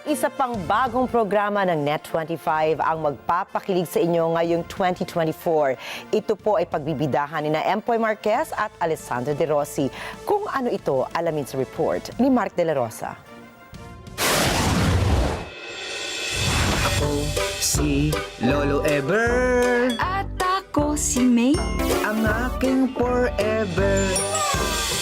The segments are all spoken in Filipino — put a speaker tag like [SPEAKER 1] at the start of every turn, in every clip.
[SPEAKER 1] Isa pang bagong programa ng Net25 ang magpapakilig sa inyo ngayong 2024. Ito po ay pagbibidahan ni Empoy Marquez at Alessandro De Rossi. Kung ano ito, alamin sa report ni Mark De La Rosa.
[SPEAKER 2] Ako si Lolo Ever,
[SPEAKER 3] At ako si May.
[SPEAKER 2] ang aking forever.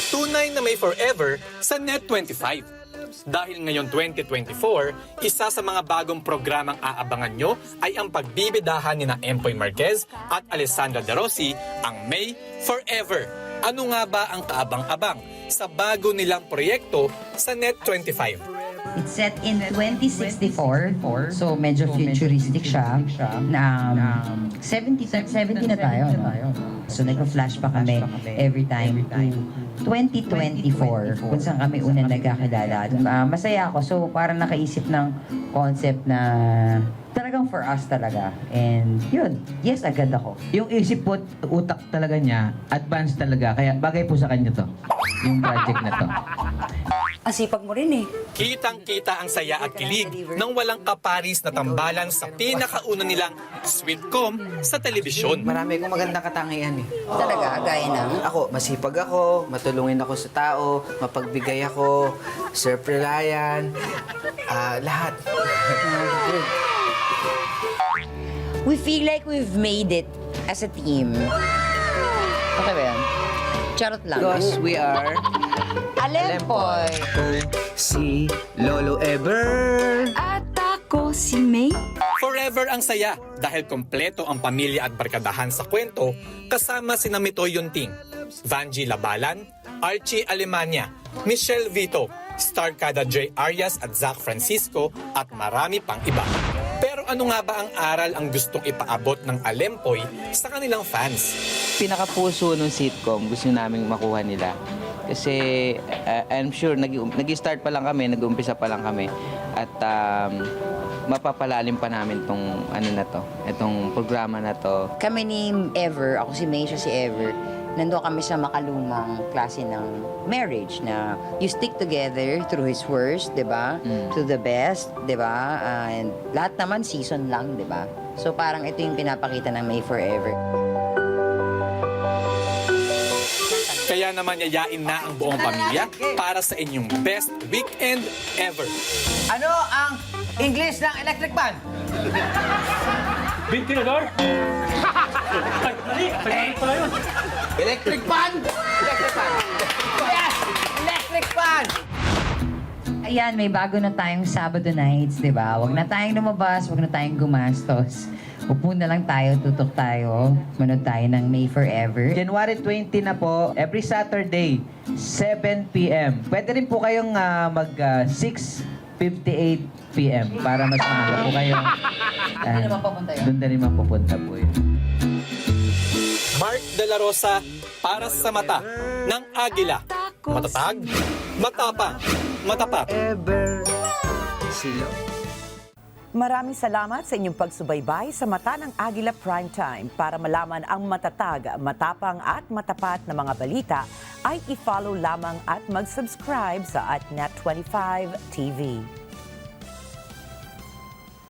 [SPEAKER 4] Tunay na may forever sa Net25. Dahil ngayon 2024, isa sa mga bagong programang aabangan nyo ay ang pagbibidahan ni na Empoy Marquez at Alessandra De Rossi, ang May Forever. Ano nga ba ang kaabang-abang sa bago nilang proyekto sa Net25?
[SPEAKER 5] It's set in 2064, so medyo futuristic siya, na 70 na tayo. No? So nagpa-flash pa kami every time to 2024, kung saan kami unang nagkakilala. Masaya ako, so parang nakaisip ng concept na talagang for us talaga. And yun, yes, agad ako.
[SPEAKER 6] Yung isip po, utak talaga niya, advanced talaga. Kaya bagay po sa kanya to, yung project na to.
[SPEAKER 3] Asipag mo rin eh.
[SPEAKER 4] Kitang-kita ang saya at kilig nang walang kaparis na tambalan sa pinakauna nilang sweetcom sa telebisyon.
[SPEAKER 2] Marami kong magandang katangian eh.
[SPEAKER 3] Talaga, gaya ng...
[SPEAKER 2] Ako, masipag ako, matulungin ako sa tao, mapagbigay ako, self-reliant, lahat.
[SPEAKER 3] We feel like we've made it as a team. Okay ba yan? Charot lang.
[SPEAKER 2] Because we are
[SPEAKER 3] Alempoy.
[SPEAKER 2] si Lolo Ever.
[SPEAKER 3] At ako si May.
[SPEAKER 4] Forever ang saya dahil kompleto ang pamilya at barkadahan sa kwento kasama sina Mitoy Yunting, Vanji Labalan, Archie Alemania, Michelle Vito, Star Kada J. Arias at Zach Francisco at marami pang iba. Pero ano nga ba ang aral ang gustong ipaabot ng Alempoy sa kanilang fans?
[SPEAKER 6] Pinakapuso ng sitcom, gusto namin makuha nila. Kasi I'm sure, nag-start pa lang kami, nag-umpisa pa lang kami. At mapapalalim pa namin tong ano na to, itong programa na to.
[SPEAKER 3] Kami ni Ever, ako si May, siya si Ever. Nandun kami sa makalumang klase ng marriage na you stick together through his worst, di ba? To the best, di ba? And lahat naman season lang, di ba? So parang ito yung pinapakita ng May Forever.
[SPEAKER 4] Kaya naman yayain na ang buong pamilya para sa inyong best weekend ever.
[SPEAKER 2] Ano ang English ng electric fan?
[SPEAKER 7] Ventilador? Ay, mali! Pagkalit pala yun!
[SPEAKER 2] Electric fan! Electric fan! Yes! Electric fan!
[SPEAKER 5] Ayan, may bago na tayong Sabado nights, di ba? Huwag na tayong lumabas, huwag na tayong gumastos. Upo na lang tayo, tutok tayo, manood tayo ng May Forever.
[SPEAKER 6] January 20 na po, every Saturday, 7 p.m. Pwede rin po kayong mag 6:58 p.m. para mas maaga po kayo.
[SPEAKER 5] Doon naman papunta yun.
[SPEAKER 6] Doon na rin mapupunta po yun.
[SPEAKER 4] Mark De La Rosa para sa mata ng Agila. Matatag, matapang, matapat.
[SPEAKER 2] Ever. Silo.
[SPEAKER 1] Maraming salamat sa inyong pagsubaybay sa Mata ng Agila Primetime. Para malaman ang matatag, matapang at matapat na mga balita, ay i-follow lamang at mag-subscribe sa @Net25 TV.